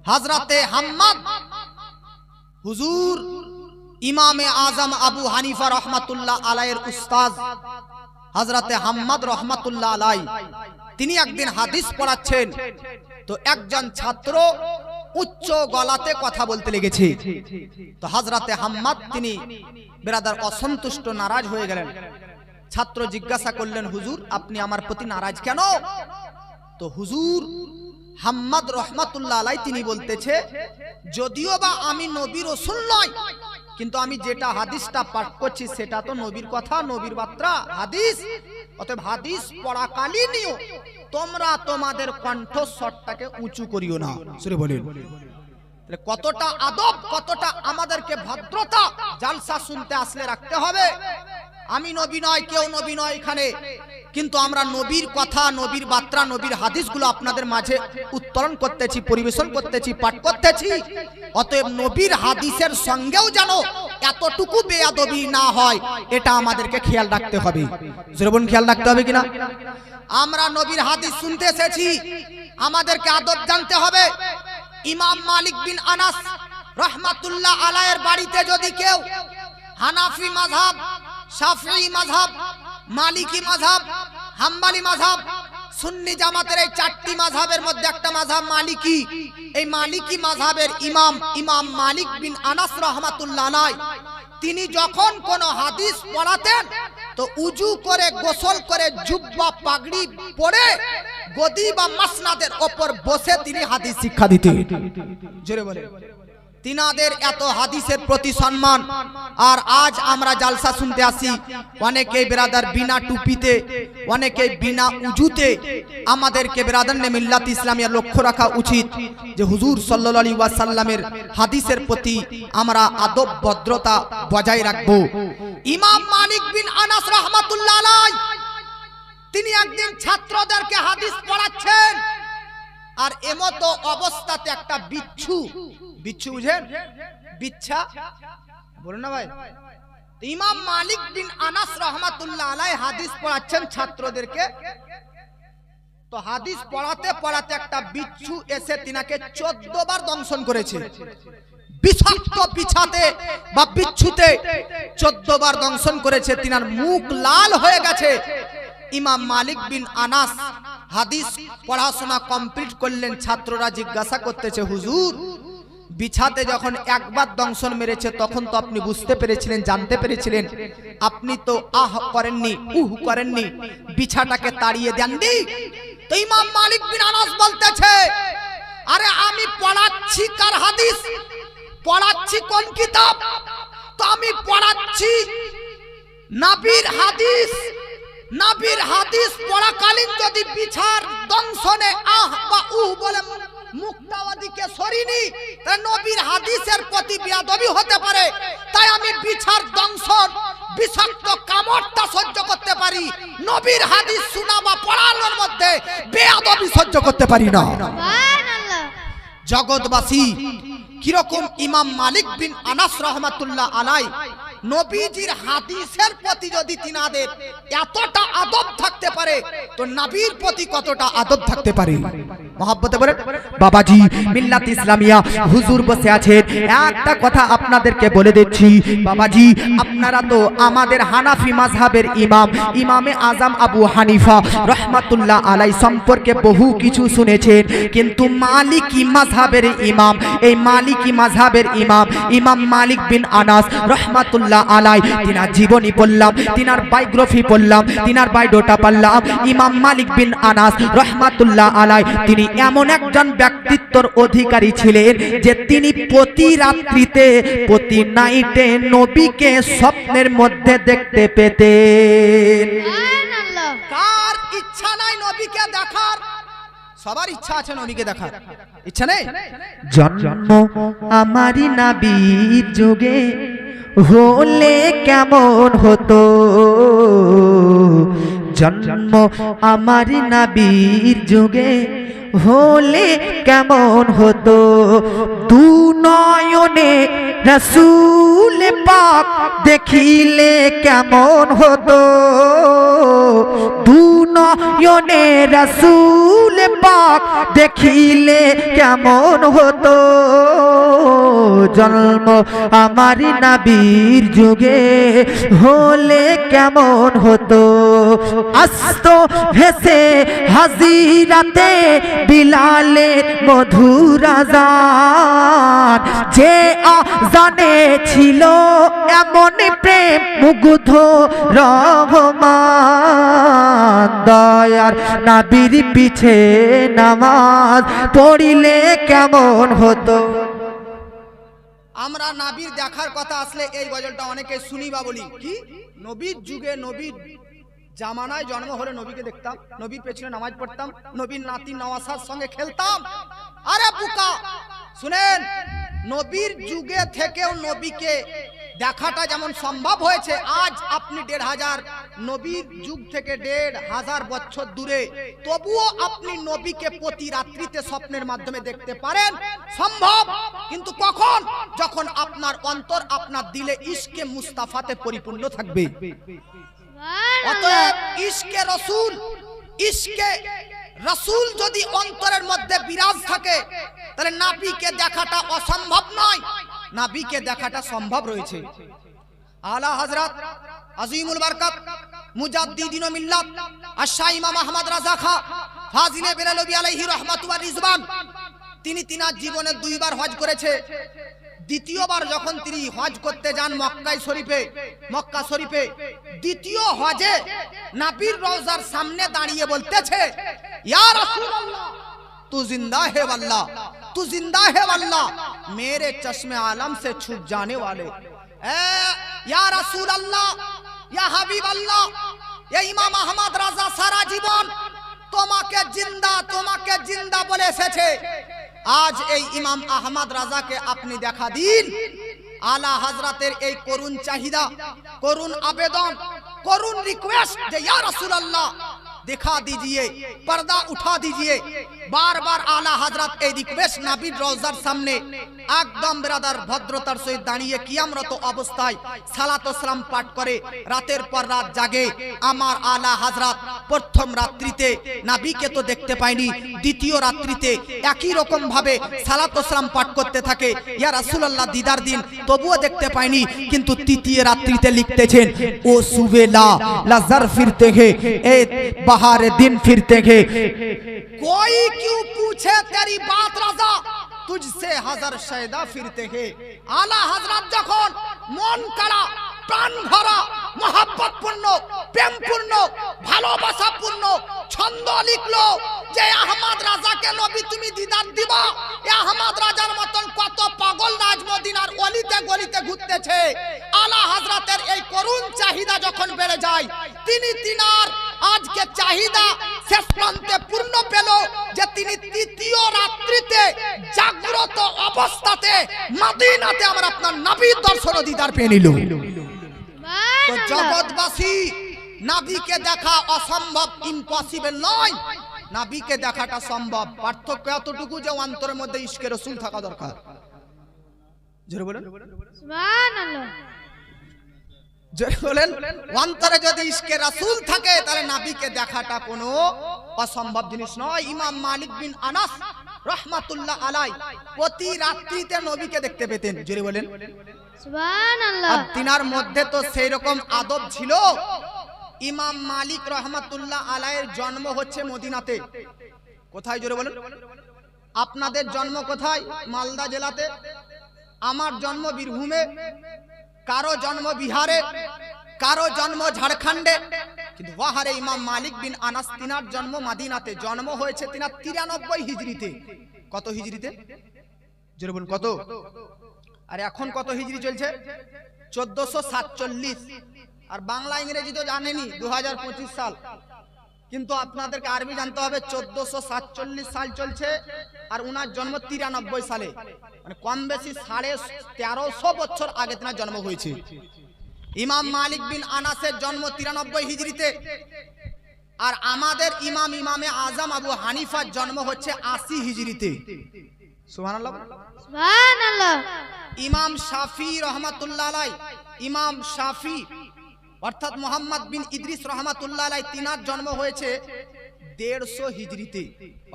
হযরতে হাম্মাদ হুজুর ইমামে আজম আবু হানিফা রহমাতুল্লাহ আলাইহির উস্তাদ হযরতে হাম্মাদ রহমাতুল্লাহ আলাই তিনি একদিন হাদিস পড়াচ্ছেন। তো একজন ছাত্র উচ্চ গলাতে কথা বলতে লেগেছে। তো হযরতে হাম্মাদ তিনি বিরাদার অসন্তুষ্ট নারাজ হয়ে গেলেন। ছাত্র জিজ্ঞাসা করলেন, হুজুর আপনি আমার প্রতি নারাজ কেন? তো হুজুর হাম্মাদ রহমাতুল্লাহ আলাই তিনি বলতেছে, যদিও বা আমি নবী রাসূল নয়, কিন্তু আমি যেটা হাদিসটা পাঠ করছি সেটা তো নবীর কথা, নবীর বার্তা হাদিস। অতএব হাদিস পড়াকালীনও তোমরা তোমাদের কণ্ঠস্বরটাকে উঁচু করিও না। সুরে বলেন কতটা আদব, কতটা আমাদেরকে ভদ্রতা জালসা শুনতে আসলে রাখতে হবে। আমি নবী নয়, কেউ নবী নয় এখানে, কিন্তু আমরা নবীর কথা, নবীর বার্তা, নবীর হাদিসগুলো আপনাদের মাঝে উত্তরণ করতেছি, পরিবেশন করতেছি, পাঠ করতেছি। অতএব নবীর হাদিসের সঙ্গেও যেন এতটুকু বেয়াদবি না হয়, এটা আমাদেরকে খেয়াল রাখতে হবে। জোরবন খেয়াল রাখতে হবে কিনা? আমরা নবীর হাদিস শুনতে এসেছি, আমাদেরকে আদব জানতে হবে। ইমাম মালিক বিন আনাস রহমাতুল্লাহ আলাইহির বাড়িতে যদি কেউ হানাফি মাযহাব, শাফিঈ মাযহাব, মালিকি মাযহাব, হাম্বলি মাযহাব, সুন্নি জামাতের এই চারটি মাযহাবের মধ্যে একটা মাযহাব মালিকি, এই মালিকি মাযহাবের ইমাম মালিক বিন আনাস রহমাতুল্লাহ আলাইহি তিনি যখন কোন হাদিস পড়াতেন তো উজু করে, গোসল করে, জুব্বা পাগড়ি পরে গদি বা মাসনাদের উপর বসে তিনি হাদিস শিক্ষা দিতেন। জোরে বলে তিনাদের এত হাদিসের প্রতি সম্মান। আর আজ আমরা জালসা শুনতে আসি, অনেকে বিরাদার বিনা টুপিতে, অনেকে বিনা উজুতে। আমাদেরকে বিরাদার নে মিল্লাত ইসলামিয়া লক্ষ্য রাখা উচিত যে হুজুর সাল্লাল্লাহু আলাইহি ওয়াসাল্লামের হাদিসের প্রতি আমরা আদব ভদ্রতা বজায় রাখব। ইমাম মালিক বিন আনাস রাহমাতুল্লাহ আলাইহি তিনি একদিন ছাত্রদেরকে হাদিস পড়াচ্ছেন, আর এমতো অবস্থাতে একটা বিচ্ছু বুঝেন, বিচ্ছা বলুন না ভাই। ইমাম মালিক বিন আনাস রাহমাতুল্লাহ আলাইহি হাদিস পড়াচ্ছেন ছাত্রদেরকে। তো হাদিস পড়াতে পড়াতে একটা বিচ্ছু এসে তিনাকে 14 বার দংশন করেছে। বিষাক্ত বিছাতে বা বিচ্ছুতে 14 বার দংশন করেছে। তিনার মুখ লাল হয়ে গেছে। ইমাম মালিক বিন আনাস হাদিস পড়াশোনা কমপ্লিট করলেন। ছাত্ররা জিজ্ঞাসা করতেছে, হুজুর বিছাতে যখন একবার দংশন মেরেছে তখন তো আপনি বুঝতে পেরেছিলেন, জানতে পেরেছিলেন, আপনি তো আহ করেননি, উহ করেননি, বিছাটাকে তাড়িয়ে দেননি। তো ইমাম মালিক বিন আনাস বলতেছে, আরে আমি পড়াচ্ছি কার হাদিস, পড়াচ্ছি কোন কিতাব? তো আমি পড়াচ্ছি নবীর হাদিস। নবীর হাদিস পড়াকালীন যদি বিছার দংশনে আহ বা উহ বলে মুখটা ওদিকে সরিনি, তাই নবীর হাদিসের প্রতি বেয়াদবি হতে পারে। তাই আমি বিছার দংশন, বিষাক্ত কামড়টা সহ্য করতে পারি, নবীর হাদিস শোনা বা পড়ানোর মধ্যে বেয়াদবি সহ্য করতে পারি না। সুবহানাল্লাহ। জগৎবাসী কিরকম ইমাম মালিক বিন আনাস রাহমাতুল্লাহ আলাইহি নবীজির হাদিসের প্রতি যদি তিনাদের এতটা আদব থাকতে পারে, তো নবীর প্রতি কতটা আদব থাকতে পারে। মহব্বতে বলেন বাবাজি মিল্লাত ইসলামিয়া হুজুর বসে আছেন। একটা কথা আপনাদেরকে বলে দিচ্ছি বাবাজি, আপনারা তো আমাদের হানাফি মাযহাবের ইমামে আজম আবু হানিফা রহমাতুল্লাহ আলাইহি সম্পর্কে বহু কিছু শুনেছেন, কিন্তু মালিকি মাযহাবের এই মালিকি মাযহাবের ইমাম মালিক বিন আনাস রহমাতুল্লাহ আলাইহি তিনার জীবনী পড়লাম, তিনার বায়োগ্রাফি পড়লাম, তিনার বায়োডাটা পড়লাম। ইমাম মালিক বিন আনাস রহমাতুল্লাহ আলাইহি তিনি এমন একজন ব্যক্তিত্বের অধিকারী ছিলেন যে তিনি প্রতি রাত্রিতে, প্রতি নাইটে নবীকে স্বপ্নের মধ্যে দেখতে পেতেন। সুবহানাল্লাহ। কার ইচ্ছা নাই নবীকে দেখার? সবার ইচ্ছা আছে নবীকে দেখার, ইচ্ছা নেই? জন্ম আমারই নবীর যুগে হলে কেমন হতো, জন্ম আমারই নবীর যুগে হলে কেমন হতো, দু নয় নয়নে রসুল পাক দেখিলে কেমন হতো, দু নয়নে রসুল পাক দেখিলে কেমন হতো, জন্ম আমার নবীর যুগে হলে কেমন হতো, আস্ত ভেসে হাজিরাতে বিলালের মধুর আযান, যে আযানে ছিল এমন প্রেম মুগ্ধ রহমান, দয়ার নবীর পিছে নামাজ পড়িলে কেমন হতো। আমরা নবীর দেখার কথা আসলে এই গজলটা অনেকে শুনি বা বলি কি, নবীর যুগে নবীর জামানায় জন্ম হলে নবীকে দেখতাম, নবীর পেছনে নামাজ পড়তাম, নবীর নাতি নওয়াসার সঙ্গে খেলতাম। আরে বুকা শুনেন, নবীর যুগে থেকেও নবীকে দেখাটা যেমন সম্ভব হয়েছে, আজ আপনি ১৫০০ নবীর যুগ থেকে ১৫০০ বছর দূরে, তবুও আপনি নবীকে প্রতি রাত্রিতে স্বপ্নের মাধ্যমে দেখতে পারেন, সম্ভব। কিন্তু কখন? যখন আপনার অন্তর আপনার দিলে ইশকে মুস্তাফাতে পরিপূর্ণ থাকবে। অতএব ইশকে রসুল, ইশকে রসুল যদি অন্তরের মধ্যে বিরাজ থাকে, তাহলে নবীকে দেখাটা অসম্ভব নয়, নবীকে দেখাটা সম্ভব রয়েছে। আলা হযরত আজিমুল বরকত মুজাদ্দিদিন ও মিল্লাত আশা ইমাম আহমদ রাজা খা ফাজিলে বেরেলভী আলাইহি রাহমাতু ওয়া রিজওয়ান, তিনি তিনার জীবনে 2 বার হজ করেছে। দ্বিতীয়বার যখন তিনি হজ করতে যান মক্কা শরীফে, দ্বিতীয় হজে নবীর রওজার সামনে দাঁড়িয়ে বলতেছে, ইয়া রাসূলুল্লাহ तू जिंदा है वल्लाह, तू जिंदा है वल्लाह, मेरे चश्मे आलम से छुप जाने वाले, या रसूल अल्लाह, या हबीब अल्लाह, या इमाम अहमद राजा सारा जीवन তোমাকে জিন্দা বলে এসেছে। আজ এই ইমাম আহমদ রাজাকে আপনি দেখা দিন। আলা হযরতের এই করুণ চাহিদা, করুণ আবেদন, করুণ রিকোয়েস্ট যে ইয়া রাসূলুল্লাহ दिखा दीजिए, पर्दा उठा दीजिए। बार बार आला हजरत ए रिक्वेस्ट नबीर रोजार सामने एकदम ब्रादार भद्रतार सहित दाঁড়িয়ে কিয়ামরত অবস্থায় সালাত ও সালাম পাঠ করে রাতের পর রাত জাগে। আমার আলা হযরত প্রথম রাত্রিতে নবীকে তো দেখতে পাইনি, দ্বিতীয় রাত্রিতে একই রকম ভাবে সালাত ও সালাম পাঠ করতে থাকে, ইয়া রাসূলুল্লাহ দিদার দিন তবুও দেখতে পাইনি। কিন্তু তৃতীয় রাত্রিতে লিখতেছেন, ও সুবেলা লাজার ফিরতে হে এ बाहर दिन फिरते हैं, कोई क्यों पूछे तेरी बात राजा, तुझसे हजार शैदा फिरते हैं। आला हजरत যখন মন কাড়া, প্রাণ ভরা, মহব্বত পূর্ণ, প্রেম পূর্ণ, ভালোবাসা পূর্ণ ছন্দ লিখলো যে আহমদ রাজাকে নবী তুমি দিদার দিবা। এই আহমদ রাজার মতন কত পাগল রাজ মদিনার অলিতে গলিতে ঘুরতেছে। আলা হযরতের এই করুণ চাহিদা যখন বেড়ে যায়, তিনি তিনার আজকে চাহিদা শেষ প্রান্তে পূর্ণ পেল যে তিনি তৃতীয় রাত্রিতে জাগ্রত অবস্থাতে মদিনাতে আমরা আপনার নবীর দর্শন দিদার পেয়ে নিল। তো জগৎবাসী, নবীকে দেখা অসম্ভব, ইম্পসিবল নয়, নবীকে দেখাটা সম্ভব। পার্থক্য এতটুকু যে অন্তরের মধ্যে ইশকে রাসূল থাকা দরকার। জোরে বলেন সুবহানাল্লাহ, জোরে বলেন। অন্তরে যদি ইশকে রাসূল থাকে তাহলে নবীকে দেখাটা কোনো অসম্ভব জিনিস নয়। ইমাম মালিক বিন আনাস রাহমাতুল্লাহ আলাই প্রতি রাত্রিতে নবীকে দেখতে পেতেন। জোরে বলেন সুবহানাল্লাহ। আর তিনার মধ্যে তো সেই রকম আদব ছিল। ইমাম মালিক রাহমাতুল্লাহ আলাইয়ের জন্ম হচ্ছে মদিনাতে। কোথায়? জোরে বলেন। আপনাদের জন্ম কোথায়? মালদা জেলাতে। আমার জন্ম বীরভূমে, কারো জন্ম বিহারে, কারো জন্ম ঝাড়খণ্ডে। কিন্তু ওয়াহারে ইমাম মালিক বিন আনাস তিনার জন্ম মদিনাতে। জন্ম হয়েছে তিনার 93 হিজরিতে। কত হিজরিতে? জোরে বলুন কত? আর এখন কত হিজরি চলছে? 1447। আর বাংলা ইংরেজি তো জানেনই, 2025 সাল। কিন্তু আপনাদেরকে আরবি জানতে হবে। 1447 সাল চলছে আর উনার জন্ম 93 সালে, মানে কম বেশি 1350 বছর আগে তিনার জন্ম হয়েছে। ইমাম মালিক বিন আনাসের জন্ম 93 হিজরিতে। আর আমাদের ইমামে আজম আবু হানিফার জন্ম হচ্ছে 80 হিজরিতে। সুবহানাল্লাহ, সুবহানাল্লাহ। ইমাম শাফি রহমাতুল্লাহ আলাই, ইমাম শাফি অর্থাৎ মোহাম্মদ বিন ইদ্রিস রহমাতুল্লাহ আলাই, তিনার জন্ম হয়েছে 150 হিজরিতে।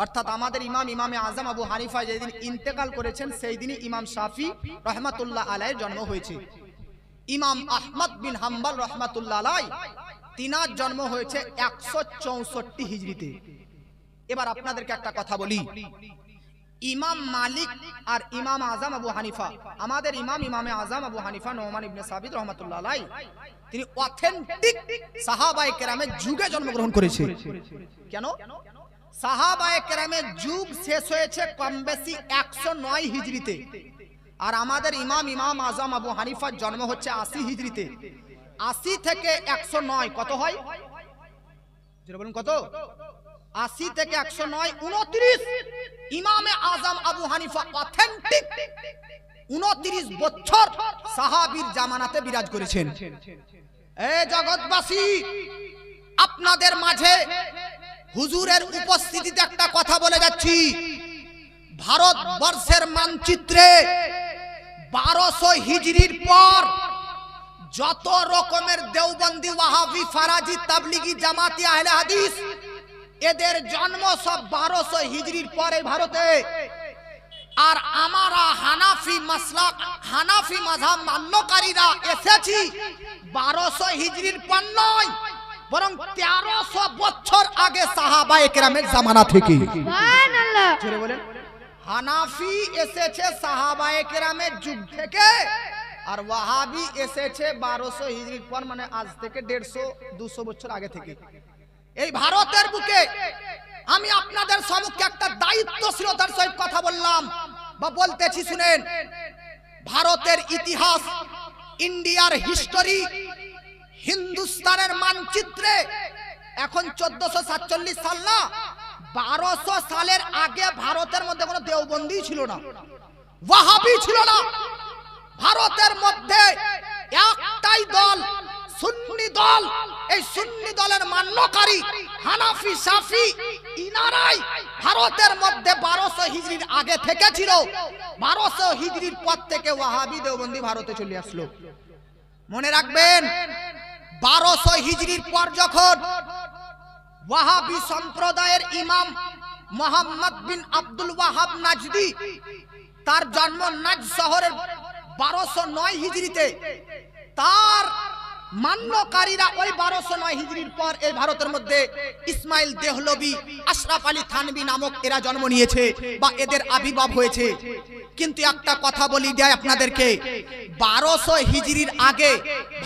অর্থাৎ আমাদের ইমামে আজম আবু হানিফা যেদিন ইন্তেকাল করেছেন সেই দিনই ইমাম শাফি রহমাতুল্লাহ আলাইয়ের জন্ম হয়েছে। ইমাম আহমদ বিন হাম্বল রহমাতুল্লাহ আলাই, তিনার জন্ম হয়েছে 164 হিজরিতে। এবার আপনাদেরকে একটা কথা বলি, ইমাম মালিক আর ইমাম আজম আবু হানিফা, আমাদের ইমামে আজম আবু হানিফা নোমান ইবনে সাবিত রহমাতুল্লাহ আলাই, তিনি অথেন্টিক সাহাবায়ে কেরামের যুগে জন্মগ্রহণ করেছে। কেন? সাহাবায়ে কেরামের যুগ শেষ হয়েছে কম বেশি 109 হিজরিতে, আর আমাদের ইমাম আজম আবু হানিফার জন্ম হচ্ছে 80 হিজরিতে। 80 থেকে 109 কত হয়? যেটা বলুন কত? 80 থেকে 109 29। ইমামে আজম আবু হানিফা অথেন্টিক 29 বছর সাহাবীর জামানাতে বিরাজ করেছেন। এ জগৎবাসী, আপনাদের মাঝে হুজুরের উপস্থিতিতে একটা কথা বলে যাচ্ছি। ভারতবর্ষের মানচিত্রে 1200 হিজরির পর যত রকমের দেওবন্দি, ওয়াহাবি, ফারাজি, তাবলিগি, জামাতি, আহলে হাদিস, এদের জন্ম সব 1200 হিজরির পরে ভারতে। আর আমরা হানাফি মাসলাক, হানাফি মাযহাব মান্যকারীরা এসেছি 1200 হিজরির পর নয়, বরং 1300 বছর আগে সাহাবায়ে কেরামের জামানা থেকে। সুবহানাল্লাহ। জোরে বলেন। হানাফি এসেছে সাহাবায়ে কেরামের যুগ থেকে, আর ওয়াহাবি এসেছে 1200 হিজরির পর, মানে আজ থেকে 150-200 বছর আগে থেকে। এই ভারতের বুকে আমি আপনাদের সম্মুখে একটা দায়িত্বশীলতার সহিত কথা বললাম বা বলতেছি, শুনেন। ভারতের ইতিহাস, ইন্ডিয়ার হিস্টোরি, হিন্দুস্তানের মানচিত্রে এখন 1447 সাল না, 1200 সালের আগে ভারতের মধ্যে কোনো দেওবন্দি ছিল না, ওয়াহাবি ছিল না। ভারতের মধ্যে একটাই দল, সুন্নি দল। এই সুন্নি দলের মান্যকারী হানাফি, শাফি, ইনারাই ভারতের মধ্যে 1200 হিজরির আগে থেকে ছিল। 1200 হিজরির পর থেকে ওয়াহাবি, দেওবন্দি ভারতে চলে আসলো। মনে রাখবেন, 1200 হিজরির পর যখন ওয়াহাবি সম্প্রদায়ের ইমাম মোহাম্মদ বিন আব্দুল ওয়াহাব নাজদি, তার জন্ম নাজদ শহরের 1209 হিজরিতে, তার মান্যকারীরা ওই 1209 হিজরির পর এই ভারতের মধ্যে ইসমাইল দেহলভি, আশরাফ আলী থানভী নামক এরা জন্ম নিয়েছে বা এদের আবির্ভাব হয়েছে। কিন্তু একটা কথা বলি যায় আপনাদেরকে, 1200 হিজরির আগে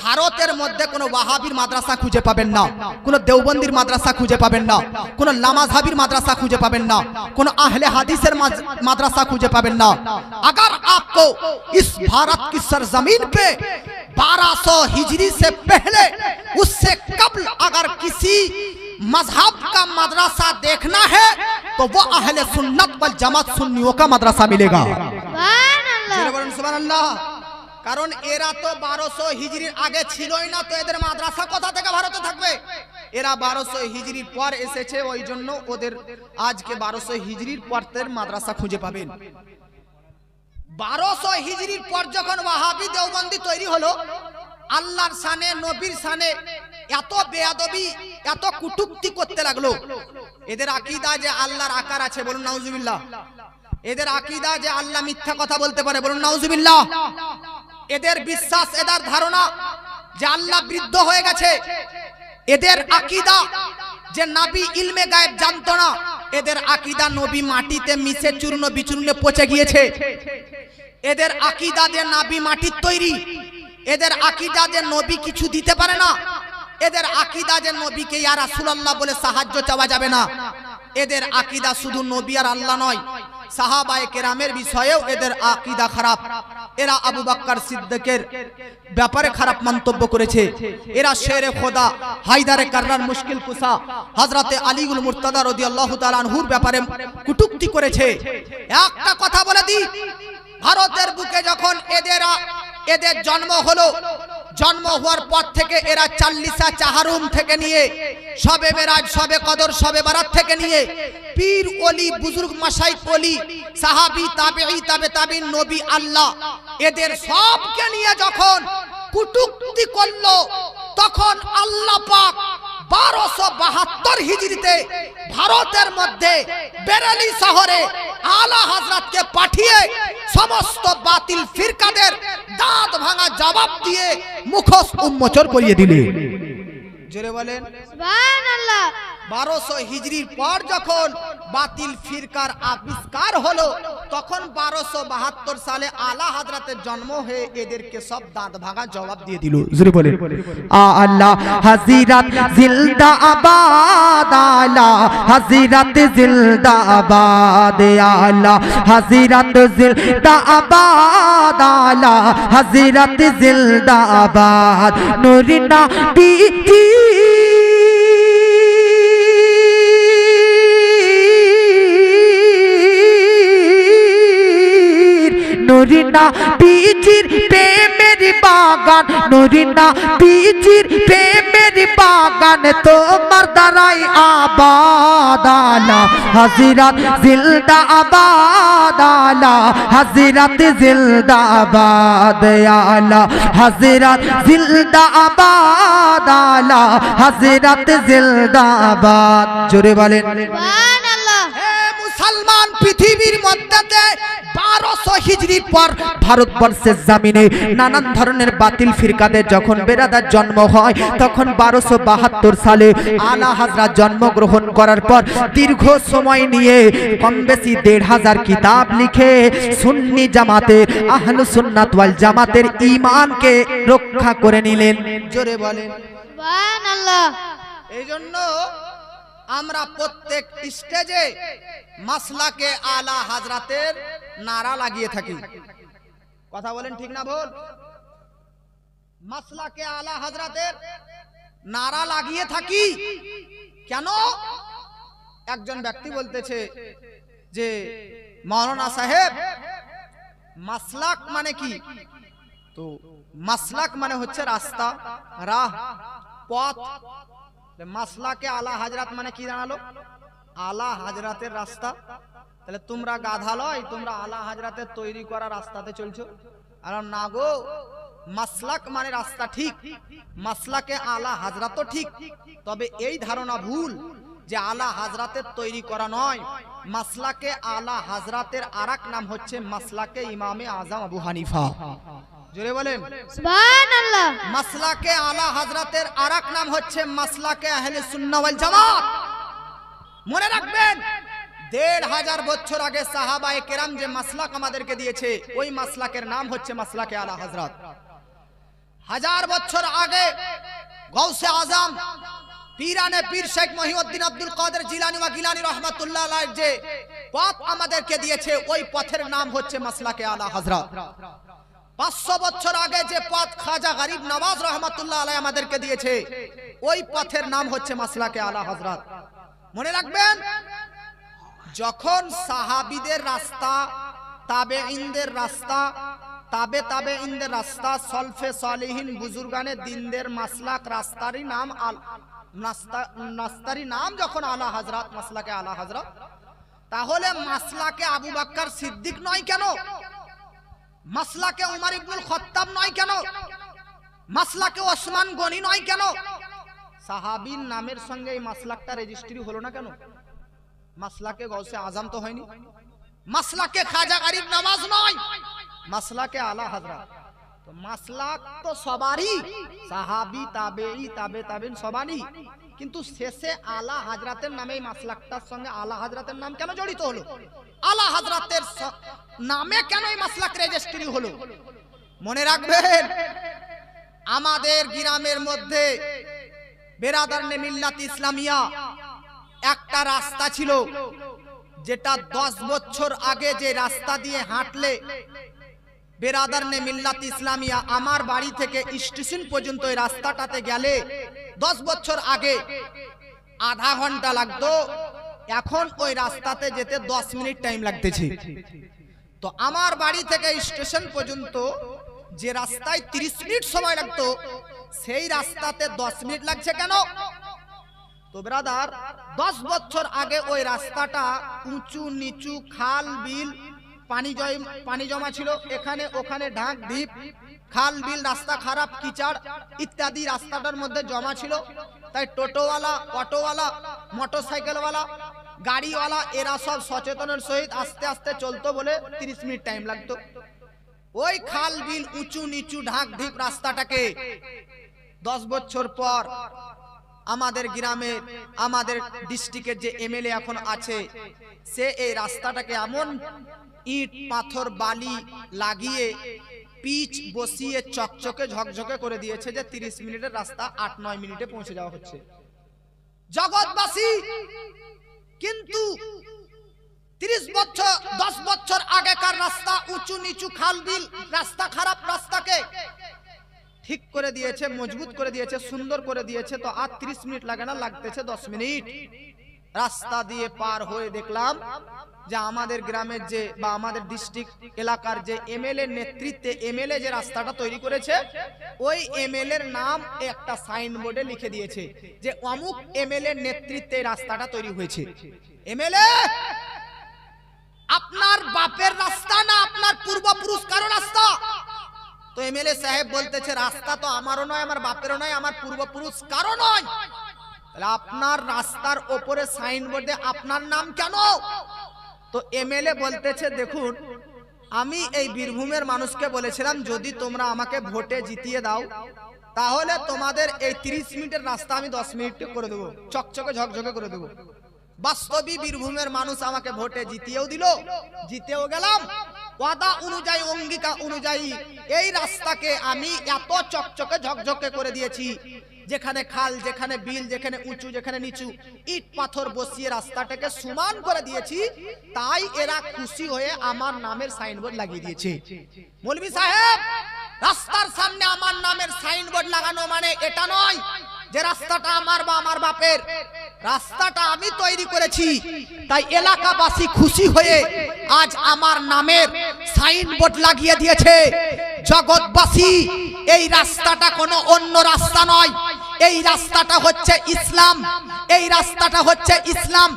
ভারতের মধ্যে কোনো ওয়াহাবির মাদ্রাসা খুঁজে পাবেন না, কোনো দেওবন্দির মাদ্রাসা খুঁজে পাবেন না, কোনো লামাযহাবির মাদ্রাসা খুঁজে পাবেন না, কোনো আহলে হাদিসের মাদ্রাসা খুঁজে পাবেন না। अगर आपको इस भारत की सरजमीन पे 1200 हिजरी से पहले, उससे कबल अगर किसी मजहब का मदरसा देखना है तो वो अहले सुन्नत वल जमात सुन्नियों का मदरसा मिलेगा। सुबहानअल्लाह। কারণ এরা তো 1200 হিজরির আগে ছিলই না, তো এদের মাদ্রাসা কোথা থেকে ভারতে থাকবে? এরা 1200 হিজরির পর এসেছে, ওই জন্য ওদের আজকে 1200 হিজরির পরের মাদ্রাসা খুঁজে পাবেন। 1200 হিজরির পর যখন ওয়াহাবি দেওবন্দি তৈরি হলো, আল্লাহর শানে, নবীর শানে এত বেয়াদবি, এত কুটুক্তি করতে লাগলো। এদের আকীদা যে আল্লাহর আকার আছে, বলুন নাউজুবিল্লাহ। এদের আকীদা যে আল্লাহ মিথ্যা কথা বলতে পারে, বলুন নাউজুবিল্লাহ। এদের বিশ্বাস, এদের ধারণা যে আল্লাহ বৃদ্ধ হয়ে গেছে। এদের আকীদা যে নবী ইলমে গায়েব জানতো না। এদের আকীদা নবী মাটিতে মিশে চূর্ণ বিচূর্ণে পচে গিয়েছে। এদের আকীদা যে নবী মাটির তৈরি। এদের আকীদা যে নবী কিছু দিতে পারে না। এদের আকীদা যে নবীকে ইয়া রাসূলুল্লাহ বলে সাহায্য চাওয়া যাবে না। এদের আকীদা শুধু নবী আর আল্লাহ নয়, সাহাবায়ে কেরামের বিষয়েও এদের আকীদা খারাপ। এরা আবু বকর সিদ্দিকের ব্যাপারে খারাপ মন্তব্য করেছে। এরা শেরে খোদা, হায়দারে কাররার মুশকিল কুসা, হযরতে আলীউল মুর্তদা রাদিয়াল্লাহু তাআলা আনহুর ব্যাপারে কটূক্তি করেছে। একটা কথা বলে দিই, ভারতের বুকে যখন এদের জন্ম হলো, জন্ম হওয়ার পর থেকে এরা 40 চাহারুম থেকে নিয়ে শবে মেরাজ, শবে কদর, শবে বারাত থেকে নিয়ে পীর ওলি, বুজুর্গ মাশাইখ ওলি, সাহাবী, তাবেঈ, তাবে তাবিন, নবী, আল্লাহ এদের সবকে নিয়ে যখন কুটুক্তি করলো, তখন আল্লাহ পাক 1272 হিজরিতে ভারতের মধ্যে বেরেলি শহরে আলা হযরতকে পাঠিয়ে সমস্ত বাতিল ফিরকাদের দাঁত ভাঙা জবাব দিয়ে মুখোশ উন্মোচন করিয়ে দিলেন। জোরে বলেন সুবহানাল্লাহ। 1200 হিজরির পর যখন বাতিল ফিরকার আবিষ্কার হলো, তখন 1272 সালে আলা হযরতের জন্ম হয়ে এদেরকে সব দাঁত ভাঙা জবাব দিয়ে দিল। জোরে বলেন আলা হযরত জিন্দাবাদ, আলা হযরত জিন্দাবাদ, আলা হযরত জিন্দাবাদ, আলা হযরত জিন্দাবাদ। নূরে নবী নুরিনা পিচির প্রেমের বাগান, নুরিনা পিচির প্রেমের বাগান তোমার দ্বারাই আবাদ। আলা হযরত জিন্দাবাদ, আলা হযরত জিন্দাবাদ, আলা হযরত জিন্দাবাদ, আলা হযরত জিন্দাবাদ। জোরে বলেন সুবহানাল্লাহ। হে মুসলমান, পৃথিবীর মধ্যে 1200 হিজরির পর ভারতবর্ষের জমিনে নানান ধরনের বাতিল ফিরকাদের যখন বেরাদার জন্ম হয়, তখন 1272 সালে আলা হযরত জন্মগ্রহণ করার পর দীর্ঘ সময় নিয়ে কম বেশি 1500 কিতাব লিখে সুন্নি জামাতের আহলুস সুন্নাত ওয়াল জামাতের ঈমানকে রক্ষা করে নিলেন। জোরে বলেন সুবহানাল্লাহ। এই জন্য আমরা প্রত্যেক স্টেজে মাসলাকে আলা হযরতের নারা লাগিয়ে থাকি। কথা বলেন ঠিক না ভুল? মাসলাকে আলা হযরতের নারা লাগিয়ে থাকি কেন? একজন ব্যক্তি বলতেছে যে মাওলানা সাহেব, মাসলাক মানে কি? তো মাসলাক মানে হচ্ছে রাস্তা, রাহ, পথ। মাসলাকে আলা হযরত মানে কি জানালো? আলা হযরতের রাস্তা। তাহলে তোমরা গাধা লয়, তোমরা আলা হযরতের তৈরি করা রাস্তাতে চলছো? আর না গো, মাসলাক মানে রাস্তা ঠিক, মাসলাকে আলা হযরত ঠিক, তবে এই ধারণা ভুল যে আলা হযরতের তৈরি করা নয়। মাসলাকে আলা হযরতের আরেক নাম হচ্ছে মাসলাকে ইমামে আজম আবু হানিফা। জোরে বলেন সুবহানাল্লাহ। মাসলাকে আলা হযরতের আরেক নাম হচ্ছে মাসলাকে আহলে সুন্নাহ ওয়াল জামাত। মনে রাখবেন, 1500 বছর আগে সাহাবায়ে কেরাম যে মাসলাক আমাদেরকে দিয়েছে, ওই মাসলাকের নাম হচ্ছে মাসলাকে আলা হযরত। 1000 বছর আগে গৌসে আজম পীরানে পীর শেখ মহিউদ্দিন আব্দুল কাদের জিলানী ওয়া গিলানী রাহমাতুল্লাহ আলাইহি যে পথ আমাদেরকে দিয়েছে, ওই পথের নাম হচ্ছে মাসলাকে আলা হযরত। 500 বছর আগে যে পথ খাজা গরিব নওয়াজ রহমাতুল্লাহ আলাইহি আমাদেরকে দিয়েছে, ওই পথের নাম হচ্ছে মাসলাকে আলা হযরত। মনে রাখবেন, যখন সাহাবীদের রাস্তা, তাবেঈনদের রাস্তা, তাবেঈনদের রাস্তা, সলফে সালিহিন বুজুর্গানে দিনদের মাসলাক রাস্তারই নাম নাস্তারি নাম যখন আলা হযরত, মাসলাকে আলা হযরত, তাহলে মাসলাকে আবু বকর সিদ্দিক নয় কেন? মাসলাকে উমর ইবনুল খাত্তাব নয় কেন? মাসলাকে ওসমান গনি নয় কেন? সাহাবীর নামের সঙ্গে এই মাসলাকটা রেজিস্ট্রি হলো না কেন? মাসলাকে গৌসে আজম তো হয়নি, মাসলাকে খাজা গরিব নওয়াজ নয়, মাসলাকে আলা হযরত। তো মাসলাক তো সবারই, সাহাবী, তাবেঈ, তাবেঈন সবারই, কিন্তু শেষে আলা হযরতের নামে এই মাসলাকটার সঙ্গে আলা হযরতের নাম কেন জড়িত হলো? আলা হযরতের নামে কেন এই মাসলাক রেজিস্ট্রি হলো? মনে রাখবেন, আমাদের গ্রামের মধ্যে বেরাদারনে মিল্লাত ইসলামিয়া একটা রাস্তা ছিল, যেটা 10 বছর আগে যে রাস্তা দিয়ে হাঁটলে বেরাদারনে মিল্লাত ইসলামিয়া আমার বাড়ি থেকে স্টেশন পর্যন্ত এই রাস্তাটাতে গেলে 10 বছর আগে আধা ঘন্টা লাগতো, এখন ওই রাস্তাতে যেতে 10 মিনিট টাইম লাগতেছে। তো আমার বাড়ি থেকে স্টেশন পর্যন্ত যে রাস্তায় 30 মিনিট সময় লাগতো, সেই রাস্তাতে 10 মিনিট লাগছে কেন? তো ব্রাদার, 10 বছর আগে ওই রাস্তাটা উঁচু নিচু, খাল বিল পানি জমা ছিল, এখানে ওখানে ঢাক ঢিপ, খাল বিল, রাস্তা খারাপ, কিচাড় ইত্যাদি রাস্তাটার মধ্যে জমা ছিল। তাই টোটোওয়ালা, অটোওয়ালা, মোটরসাইকেলওয়ালা, গাড়িওয়ালা এরা সব সচেতনের সহিত আস্তে আস্তে চলতো বলে 30 মিনিট টাইম লাগতো। ওই খাল বিল, উঁচু নিচু, ঢাক ঢিপ রাস্তাটাকে 10 বছর পর আমাদের গ্রামে, আমাদের ডিস্ট্রিক্টের যে এমএলএ এখন আছে, সে এই রাস্তাটাকে এমন ইট পাথর বালি লাগিয়ে পিচ বসিয়ে চকচকে ঝকঝকে করে দিয়েছে যে 30 মিনিটের রাস্তা 8-9 মিনিটে পৌঁছে যাওয়া হচ্ছে। জগৎবাসী কিন্তু 30 বছর 10 বছর আগেকার রাস্তা, উঁচু নিচু খাল বিল, রাস্তা খারাপ রাস্তাকে ঠিক করে দিয়েছে, মজবুত করে দিয়েছে, সুন্দর করে দিয়েছে। তো আর 30 মিনিট লাগে না, লাগতেছে 10 মিনিট। রাস্তা দিয়ে পার হয়ে দেখলাম যে আমাদের গ্রামের যে বা আমাদের ডিস্ট্রিক্ট এলাকার যে এমএলএ নেতৃত্বে এমএলএ যে রাস্তাটা তৈরি করেছে, ওই এমএলএ এর নাম একটা সাইনবোর্ডে লিখে দিয়েছে যে অমুক এমএলএ নেতৃত্বে রাস্তাটা তৈরি হয়েছে। এমএলএ আপনার বাপের রাস্তা না আপনার পূর্বপুরুষ কারো রাস্তা? তো এমএলএ সাহেব বলতেছে রাস্তা তো আমারও নয়, আমার বাপেরও নয়, আমার পূর্বপুরুষ কারো নয়। তাহলে আপনার রাস্তার ওপরে সাইনবোর্ডে আপনার নাম কেন? তো এমএলএ বলতেছে দেখুন, আমি এই বীরভূমের মানুষকে বলেছিলাম যদি তোমরা আমাকে ভোটে জিতিয়ে দাও তাহলে তোমাদের এই 30 মিনিটের রাস্তা আমি 10 মিনিটে করে দেবো, চকচকে ঝকঝকে করে দেবো। বাস্তবিক বীরভূমের মানুষ আমাকে ভোটে জিতিয়েও দিল, জিতেও গেলাম। ওয়াদা অনুযায়ী, অঙ্গীকার অনুযায়ী এই রাস্তাকে আমি এত চকচকে ঝকঝকে করে দিয়েছি, যেখানে খাল, যেখানে বিল, যেখানে উঁচু, যেখানে নিচু, ইট পাথর বসিয়ে রাস্তাটাকে সমান করে দিয়েছি। তাই এরা খুশি হয়ে আমার নামের সাইনবোর্ড লাগিয়ে দিয়েছে। মৌলভী সাহেব, রাস্তার সামনে আমার নামের সাইনবোর্ড লাগানো মানে এটা নয় যে রাস্তাটা আমার বা আমার বাপের। রাস্তাটা আমি তৈরি করেছি, তাই এলাকাবাসী খুশি হয়ে আজ আমার নামের সাইনবোর্ড লাগিয়ে দিয়েছে। জগৎবাসী, এই রাস্তাটা কোনো অন্য রাস্তা নয়, এই রাস্তাটা হচ্ছে ইসলাম, এই রাস্তাটা হচ্ছে ইসলাম।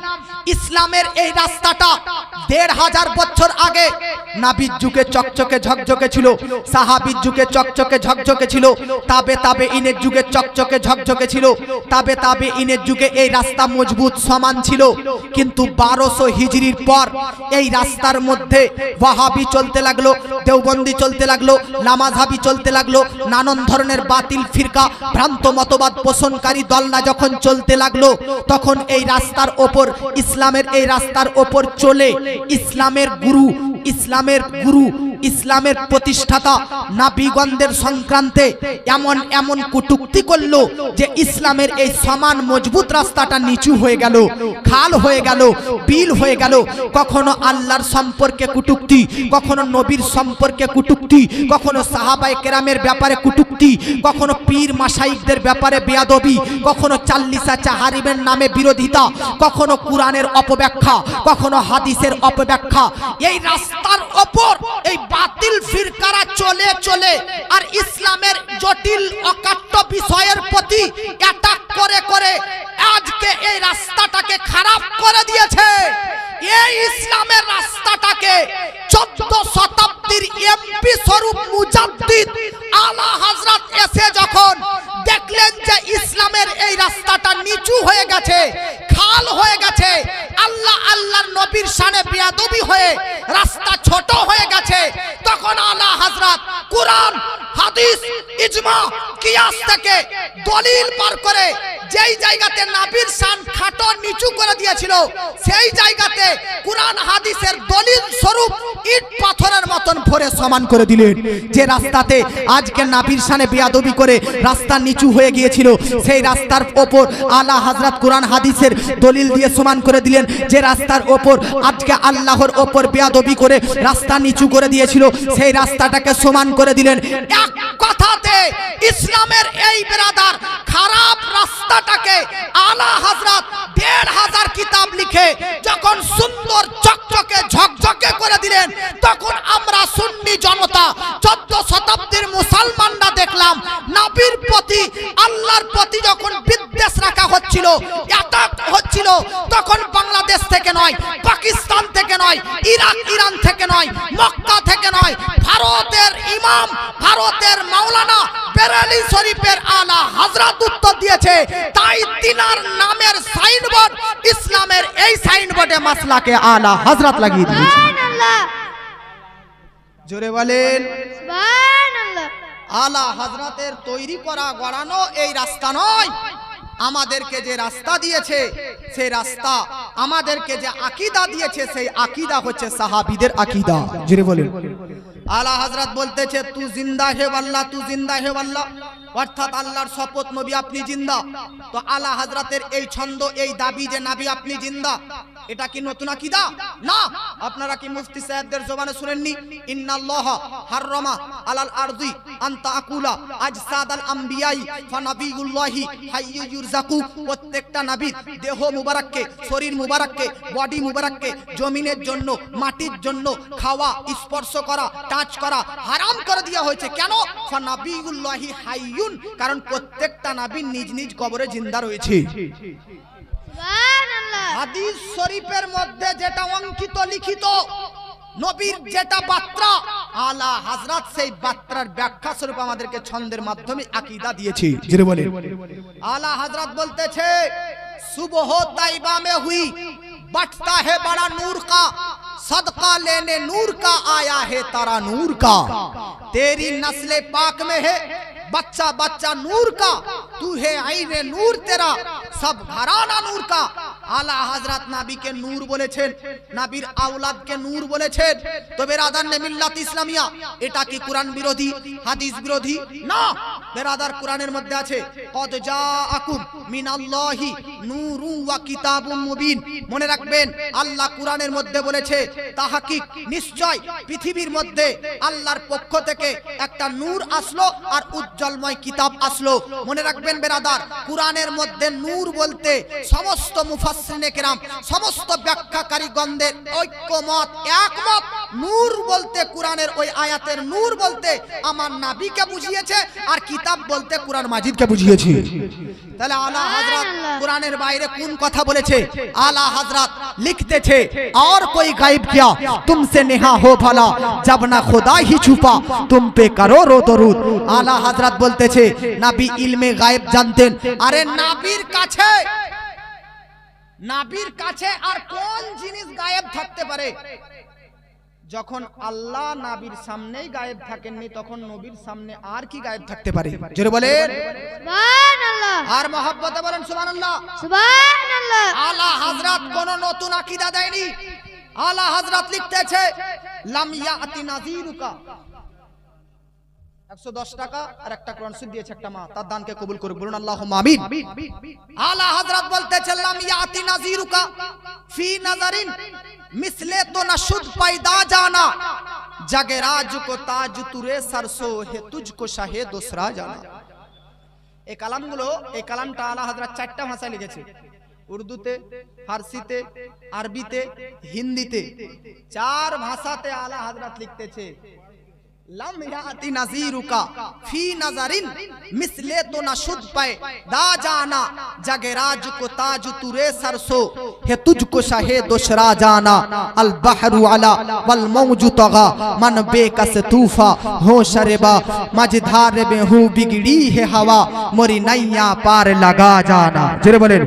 ইসলামের এই রাস্তাটা 1500 বছর আগে নবীর যুগে চকচকে ঝকঝকে ছিল, সাহাবীর যুগে চকচকে ঝকঝকে ছিল, তাবে ইনের যুগে চকচকে ঝকঝকে ছিল, তাবে ইনের যুগে এই রাস্তা মজবুত সমান ছিল। কিন্তু 1200 হিজরির পর এই রাস্তার মধ্যে ওয়াহাবি চলতে লাগলো, দেওবন্দি চলতে লাগলো, নামাজহাবি চলতে লাগলো, নানান ধরনের বাতিল ফিরকা, ভ্রান্ত মতবাদ পোষণকারী দলরা যখন চলতে লাগলো, তখন এই রাস্তার ওপর, ইসলামের এই রাস্তার ওপর চলে ইসলামের গুরু, ইসলামের প্রতিষ্ঠাতা নবীগণদের সংক্রান্তে এমন কটূক্তি করলো যে ইসলামের এই সমান মজবুত রাস্তাটা নিচু হয়ে গেল, খাল হয়ে গেল, বিল হয়ে গেল। কখনো আল্লাহর সম্পর্কে কটূক্তি, কখনো নবীর সম্পর্কে কটূক্তি, কখনো সাহাবায়ে কেরামের ব্যাপারে কটূক্তি, কখনো পীর মাশাইখদের ব্যাপারে বেয়াদবি, কখনো চাল্লিশা চাহারিমের নামে বিরোধিতা, কখনো কুরআনের অপব্যাখ্যা, কখনো হাদিসের অপব্যাখ্যা। এই রাস্তার ওপর এই বাতিল ফিরকারা চলে চলে আর ইসলামের জটিল অকাট্য বিষয়ের প্রতি অ্যাটাক করে করে আজকে এই রাস্তাটাকে খারাপ করে দিয়েছে। এই ইসলামের রাস্তাটাকে 14 শতাব্দীর এমপি স্বরূপ মুজাদ্দিদ আলা হযরত এসে যখন দেখলেন যে ইসলামের এই রাস্তাটা নিচু হয়ে গেছে, খাল হয়ে গেছে, আল্লাহর নবীর শানে বেয়াদবি হয়ে রাস্তা ছোট হয়ে গেছে, তখন আলা হযরত কুরআন, হাদিস, ইজমা, কিয়াস থেকে দলিল পার করে যেই জায়গাতে নবীর শান খাটো নিচু করে দিয়েছিল, সেই জায়গাতে কুরআন হাদিসের দলিল স্বরূপ ইট পাথরের মতন ভরে সমান করে দিলেন। যে রাস্তাতে আজকে নবীর শানে বেয়াদবি করে রাস্তা নিচু হয়ে গিয়েছিল, সেই রাস্তার ওপর আলা হযরত কুরআন হাদিসের দলিল দিয়ে সমান করে দিলেন। যে রাস্তার ওপর আজকে আল্লাহর ওপর বেয়াদবি করে রাস্তা নিচু করে দিয়েছিল, সেই রাস্তাটাকে সমান করে দিলেন। এক কথাতে ইসলামের এই বিরাদার খারাপ রাস্তাটাকে আলা হযরত 1500 কিতাব লিখে যখন সুন্দর চকচকে ঝকঝকে করে দিলেন, তখন আমরা সুন্নি জনতা 14 শতাব্দীর মুসলমানরা দেখলাম নবীর প্রতি, আল্লাহর প্রতি যখন বিদ্বেষ রাখা হচ্ছিল, অ্যাটাক হচ্ছিল, তখন বাংলাদেশ বাংলাদেশ থেকে নয়, পাকিস্তান থেকে নয়, ইরাক ইরান থেকে নয়, মক্কা থেকে নয়, ভারতের ইমাম, ভারতের মাওলানা বেরেলি শরীফের আলা হযরত উত্তর দিয়েছে। তাই তিনার নামের সাইনবোর্ড, ইসলামের এই সাইনবোর্ডে মাসলাকে আলা হযরত লাগিয়ে দিয়েছে। সুবহানাল্লাহ, জোরে বলেন। সুবহানাল্লাহ। আলা হযরতের তৈরি করা গড়ানো এই রাস্তা নয়, আমাদেরকে যে রাস্তা দিয়েছে সেই রাস্তা, আমাদেরকে যে আকীদা দিয়েছে সেই আকীদা হচ্ছে সাহাবীদের আকীদা। জোরে বলেন। আলা হযরত বলতেছে তু জিন্দা হে আল্লাহ, তু জিন্দা হে আল্লাহ, অর্থাৎ আল্লাহর শপথ নবী আপনি জিন্দা। তো আলা হযরতের এই ছন্দ, এই দাবি যে নবী আপনি জিন্দা, এটা কি নতুন আকীদা? না। আপনারা কি মুফতি সাহেবদের জবানে শুনেননি? ইন্নাল্লাহা হাররামা আলাল আরদি আন তাকুলা আজসাদাল আমবিয়াই ফানাবিউল্লাহি হাইয়্যু ইউরযাকু। প্রত্যেকটা নবীর দেহ মুবারককে, শরীর মুবারককে, বডি মুবারককে জমিনের জন্য, মাটির জন্য খাওয়া, স্পর্শ করা, টাচ করা হারাম করে দেওয়া হয়েছে। কেন? ফানাবিউল্লাহি হাইয়্যুন, কারণ প্রত্যেকটা নবী নিজ নিজ কবরে জিন্দা রয়েছে। সুবহানাল্লাহ। হাদিস শরীফের মধ্যে যেটা অঙ্কিত লিখিত, নবীর যেটা বার্তা, আলা হযরত সেই বার্তার ব্যাখ্যা স্বরূপ আমাদেরকে ছন্দের মাধ্যমে আকীদা দিয়েছে। জোরে বলেন। আলা হযরত বলতেছে সুবহ তাইবা মে হুই बटता है बड़ा नूर का, सदका लेने नूर का आया है तारा नूर का। तेरी नस्ले पाक में है बच्चा बच्चा नूर का, तू है आईने नूर तेरा सब घराना नूर का। आला हजरत नबी के नूर बोलेছেন, নবীর আওলাদ কে নূর বলেছেন। তো বেরাদার নে মিল্লাত ইসলামিয়া, এটা কি কোরআন বিরোধী, হাদিস বিরোধী? না। বেরাদার কোরআনের মধ্যে আছে কদ জাআকুম মিনাল্লাহি নূরু ওয়া কিতাবুম মুবিন। মনে রাখবেন, আল্লাহ কোরআনের মধ্যে বলেছে তাহাকিক নিশ্চয় পৃথিবীর মধ্যে আল্লাহর পক্ষ থেকে একটা নূর আসলো আর উজ্জ্বলময় কিতাব আসলো। মনে রাখবেন বেরাদার, কোরআনের মধ্যে নূর বলতে সমস্ত মুফাসসিরিনে কেরাম, সমস্ত ব্যাখ্যাকারী গণদের ঐক্যমত, একমত। নূর বলতে কোরআনের ওই আয়াতের নূর বলতে আমার নবীকে বুঝিয়েছে, আর কিতাব বলতে কোরআন মাজিদকে বুঝিয়েছে। তাহলে আলা হযরত কোরআনের বাইরে কোন কথা বলেছে? আলা হযরত লিখতেছে और कोई गायब किया तुमसे नेहा हो भला जब ना खुदा ही छुपा तुम पे करो रो दरूद। आला हजरत বলতেছে নবী ইলমে গায়েব জানতেন। আরে নবীর কাছে, নবীর কাছে আর কোন জিনিস গায়েব থাকতে পারে? যখন আল্লাহ নবীর সামনেই গায়েব থাকেননি, তখন নবীর সামনে আর কি গায়েব থাকতে পারে? জোরে বলেন সুবহানাল্লাহ। আর মহব্বতে বলেন সুবহানাল্লাহ। সুবহানাল্লাহ। আলা হযরত কোন নতুন আকীদা দেয়নি। আলা হযরত লিখতেছে লাম ইয়াতি নাযিরুকা। 110 টাকা আর একটা কোরআন শরীফ দিয়েছে একটা মা, তার দানকে কবুল করুক, বলুন আল্লাহুম্মা আমিন। আলা হযরত বলতেছে লাম ইয়াতি নাযিরুকা ফি নাজারিন মিসলে তো নশুদ पैदा जाना जगे राज को ताज तुरे सरसो है तुझको शाहे दूसरा जाना। এই কালামগুলো, এই কালামটা আলা হযরত 4টা ভাষায় লিখেছে, উর্দুতে, ফারসিতে, আরবিতে, হিন্দিতে, 4 ভাষাতে আলা হযরত লিখতেছে लम याति नज़ीरुका फी नज़रिन मिसले तो नशुद पैदा जाना जगे राज को ताज तुरे सरसो है तुझको शाहे दूसरा जाना। अल बहरु अला वल मौजु तगा मन बेकस तूफा हो शरबा मझधार में हूँ बिगड़ी है हवा मोरी नैया पार लगा जाना। जरे बोलें।